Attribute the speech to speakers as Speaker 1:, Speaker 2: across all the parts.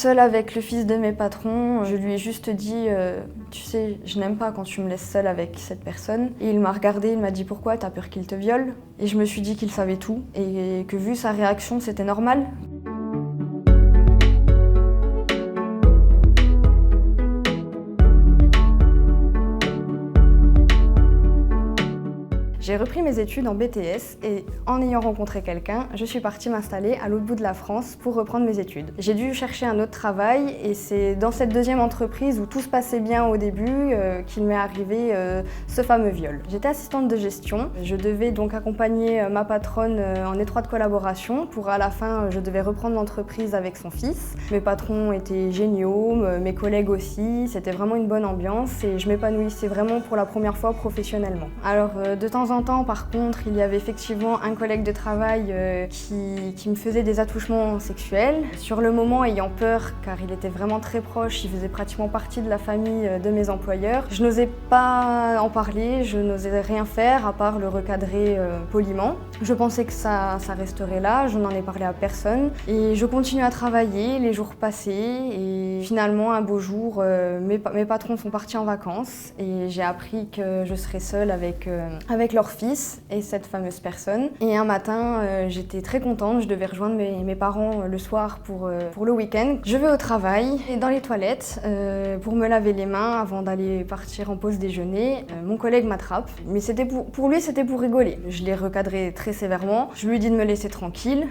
Speaker 1: Seule avec le fils de mes patrons, je lui ai juste dit tu sais, je n'aime pas quand tu me laisses seule avec cette personne. Et il m'a regardé, il m'a dit pourquoi, t'as peur qu'il te viole? Et je me suis dit qu'il savait tout et que vu sa réaction, c'était normal. J'ai repris mes études en BTS et en ayant rencontré quelqu'un, je suis partie m'installer à l'autre bout de la France pour reprendre mes études. J'ai dû chercher un autre travail et c'est dans cette deuxième entreprise où tout se passait bien au début qu'il m'est arrivé ce fameux viol. J'étais assistante de gestion, je devais donc accompagner ma patronne en étroite collaboration pour à la fin je devais reprendre l'entreprise avec son fils. Mes patrons étaient géniaux, mes collègues aussi, c'était vraiment une bonne ambiance et je m'épanouissais vraiment pour la première fois professionnellement. Alors de temps en temps, par contre, il y avait effectivement un collègue de travail qui me faisait des attouchements sexuels. Sur le moment, ayant peur, car il était vraiment très proche, il faisait pratiquement partie de la famille de mes employeurs, je n'osais pas en parler, je n'osais rien faire à part le recadrer poliment. Je pensais que ça resterait là, je n'en ai parlé à personne et je continuais à travailler, les jours passaient et finalement un beau jour, mes patrons sont partis en vacances et j'ai appris que je serais seule avec leur fils et cette fameuse personne. Et un matin, j'étais très contente, je devais rejoindre mes parents le soir pour le week-end. Je vais au travail et dans les toilettes pour me laver les mains avant d'aller partir en pause déjeuner. Mon collègue m'attrape, mais pour lui c'était pour rigoler. Je l'ai recadré très sévèrement, je lui ai dit de me laisser tranquille.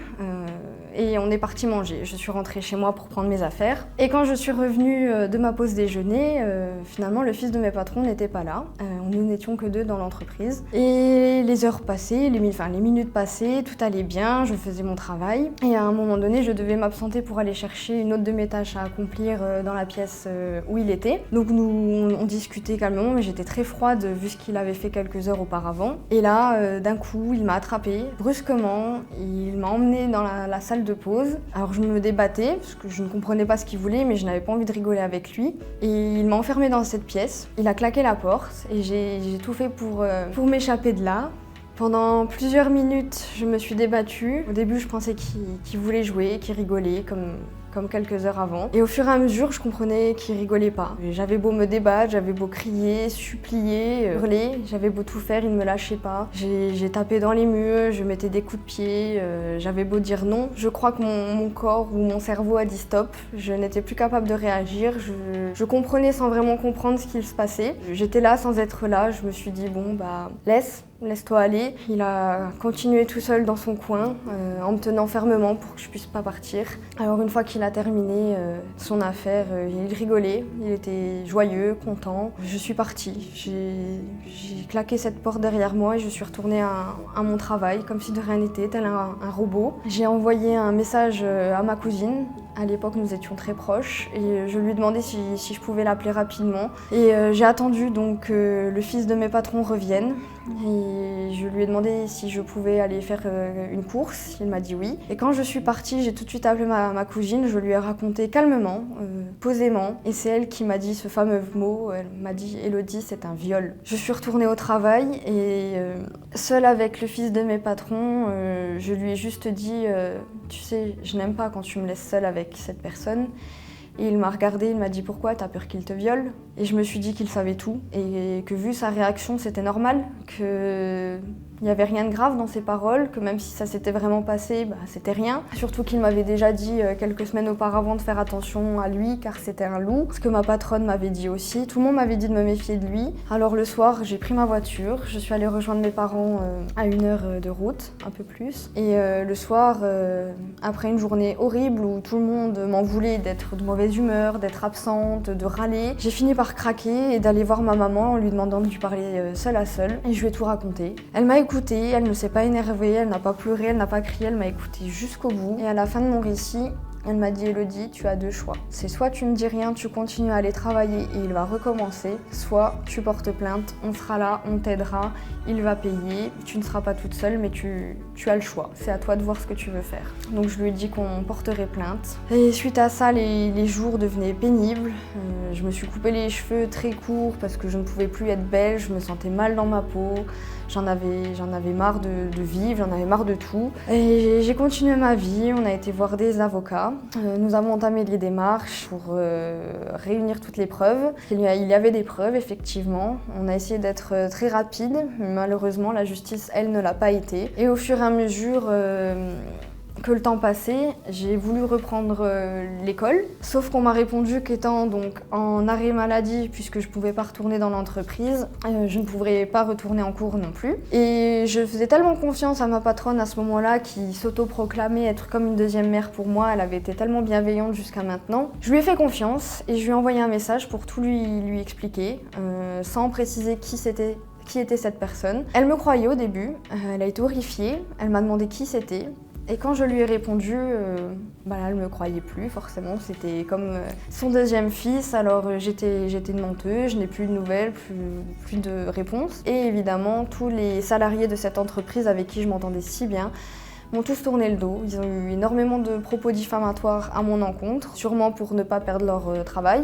Speaker 1: Et on est parti manger. Je suis rentrée chez moi pour prendre mes affaires. Et quand je suis revenue de ma pause déjeuner, finalement le fils de mes patrons n'était pas là. Nous n'étions que deux dans l'entreprise. Et les heures passaient, les minutes passaient, tout allait bien, je faisais mon travail. Et à un moment donné, je devais m'absenter pour aller chercher une autre de mes tâches à accomplir dans la pièce où il était. Donc on discutait calmement, mais j'étais très froide vu ce qu'il avait fait quelques heures auparavant. Et là, d'un coup, il m'a attrapée brusquement. Il m'a emmenée dans la salle de pause. Alors je me débattais parce que je ne comprenais pas ce qu'il voulait mais je n'avais pas envie de rigoler avec lui et il m'a enfermée dans cette pièce. Il a claqué la porte et j'ai tout fait pour m'échapper de là. Pendant plusieurs minutes, je me suis débattue. Au début, je pensais qu'il voulait jouer, qu'il rigolait comme quelques heures avant. Et au fur et à mesure, je comprenais qu'il rigolait pas. J'avais beau me débattre, j'avais beau crier, supplier, hurler, j'avais beau tout faire, il ne me lâchait pas. J'ai tapé dans les murs, je mettais des coups de pied, j'avais beau dire non. Je crois que mon corps ou mon cerveau a dit stop. Je n'étais plus capable de réagir, je comprenais sans vraiment comprendre ce qu'il se passait. J'étais là sans être là, je me suis dit bon bah laisse-toi aller. Il a continué tout seul dans son coin, en me tenant fermement pour que je puisse pas partir. Alors une fois qu'il a terminé son affaire, il rigolait, il était joyeux, content. Je suis partie, j'ai claqué cette porte derrière moi et je suis retournée à mon travail comme si de rien n'était, tel un robot. J'ai envoyé un message à ma cousine. À l'époque, nous étions très proches et je lui ai demandé si je pouvais l'appeler rapidement. Et j'ai attendu donc que le fils de mes patrons revienne. Et je lui ai demandé si je pouvais aller faire une course. Il m'a dit oui. Et quand je suis partie, j'ai tout de suite appelé ma cousine. Je lui ai raconté calmement, posément. Et c'est elle qui m'a dit ce fameux mot. Elle m'a dit « Elodie, c'est un viol ». Je suis retournée au travail et seule avec le fils de mes patrons, je lui ai juste dit « Tu sais, je n'aime pas quand tu me laisses seule avec cette personne ». Et il m'a regardé, il m'a dit « Pourquoi? T'as peur qu'il te viole ?» Et je me suis dit qu'il savait tout et que vu sa réaction, c'était normal, qu'il n'y avait rien de grave dans ses paroles, que même si ça s'était vraiment passé, c'était rien. Surtout qu'il m'avait déjà dit quelques semaines auparavant de faire attention à lui car c'était un loup. Ce que ma patronne m'avait dit aussi. Tout le monde m'avait dit de me méfier de lui. Alors le soir, j'ai pris ma voiture, je suis allée rejoindre mes parents à 1 heure de route, un peu plus. Et le soir, après une journée horrible où tout le monde m'en voulait d'être de mauvaise humeur, d'être absente, de râler, j'ai fini par craquer et d'aller voir ma maman en lui demandant de lui parler seule à seule. Et je lui ai tout raconté. Elle m'a écoutée, elle ne s'est pas énervée, elle n'a pas pleuré, elle n'a pas crié, elle m'a écoutée jusqu'au bout. Et à la fin de mon récit, elle m'a dit « Elodie, tu as 2 choix. C'est soit tu ne dis rien, tu continues à aller travailler et il va recommencer, soit tu portes plainte, on sera là, on t'aidera, il va payer, tu ne seras pas toute seule mais tu as le choix. C'est à toi de voir ce que tu veux faire. » Donc je lui ai dit qu'on porterait plainte. Et suite à ça, les jours devenaient pénibles. Je me suis coupé les cheveux très courts parce que je ne pouvais plus être belle, je me sentais mal dans ma peau. J'en avais marre de vivre, j'en avais marre de tout. Et j'ai continué ma vie, on a été voir des avocats. Nous avons entamé les démarches pour réunir toutes les preuves. Il y avait des preuves, effectivement. On a essayé d'être très rapide, mais malheureusement, la justice, elle, ne l'a pas été. Et au fur et à mesure que le temps passait, j'ai voulu reprendre l'école, sauf qu'on m'a répondu qu'étant donc en arrêt maladie, puisque je ne pouvais pas retourner dans l'entreprise, je ne pourrais pas retourner en cours non plus. Et je faisais tellement confiance à ma patronne à ce moment-là, qui s'autoproclamait être comme une deuxième mère pour moi, elle avait été tellement bienveillante jusqu'à maintenant. Je lui ai fait confiance et je lui ai envoyé un message pour tout lui expliquer, sans préciser qui était cette personne. Elle me croyait au début, elle a été horrifiée, elle m'a demandé qui c'était. Et quand je lui ai répondu, elle ne me croyait plus forcément, c'était comme son deuxième fils, alors j'étais une menteuse, je n'ai plus de nouvelles, plus de réponses. Et évidemment, tous les salariés de cette entreprise avec qui je m'entendais si bien m'ont tous tourné le dos. Ils ont eu énormément de propos diffamatoires à mon encontre, sûrement pour ne pas perdre leur travail.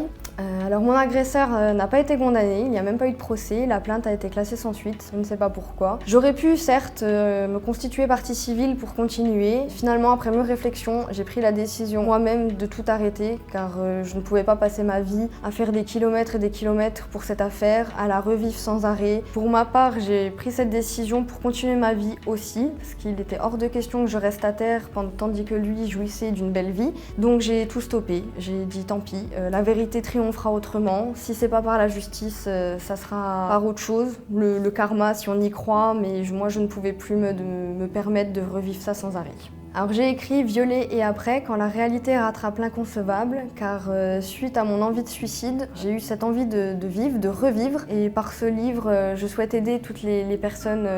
Speaker 1: Alors mon agresseur n'a pas été condamné, il n'y a même pas eu de procès, la plainte a été classée sans suite, je ne sais pas pourquoi. J'aurais pu certes me constituer partie civile pour continuer. Finalement, après mes réflexions, j'ai pris la décision moi-même de tout arrêter car je ne pouvais pas passer ma vie à faire des kilomètres et des kilomètres pour cette affaire, à la revivre sans arrêt. Pour ma part, j'ai pris cette décision pour continuer ma vie aussi, parce qu'il était hors de question que je reste à terre tandis que lui jouissait d'une belle vie. Donc j'ai tout stoppé, j'ai dit tant pis, la vérité triomphera autrement. Si c'est pas par la justice, ça sera par autre chose, le karma si on y croit, mais moi je ne pouvais plus me permettre de revivre ça sans arrêt. Alors j'ai écrit Violer et après quand la réalité rattrape l'inconcevable, car suite à mon envie de suicide, j'ai eu cette envie de vivre, de revivre. Et par ce livre, je souhaite aider toutes les personnes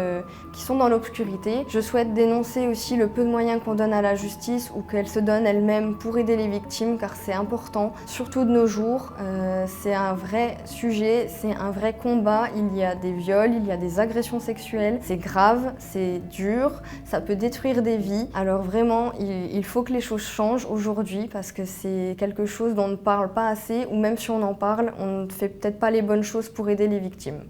Speaker 1: qui sont dans l'obscurité. Je souhaite dénoncer aussi le peu de moyens qu'on donne à la justice ou qu'elle se donne elle-même pour aider les victimes, car c'est important, surtout de nos jours. C'est un vrai sujet, c'est un vrai combat. Il y a des viols, il y a des agressions sexuelles, c'est grave, c'est dur, ça peut détruire des vies. Alors vraiment, il faut que les choses changent aujourd'hui parce que c'est quelque chose dont on ne parle pas assez ou même si on en parle, on ne fait peut-être pas les bonnes choses pour aider les victimes.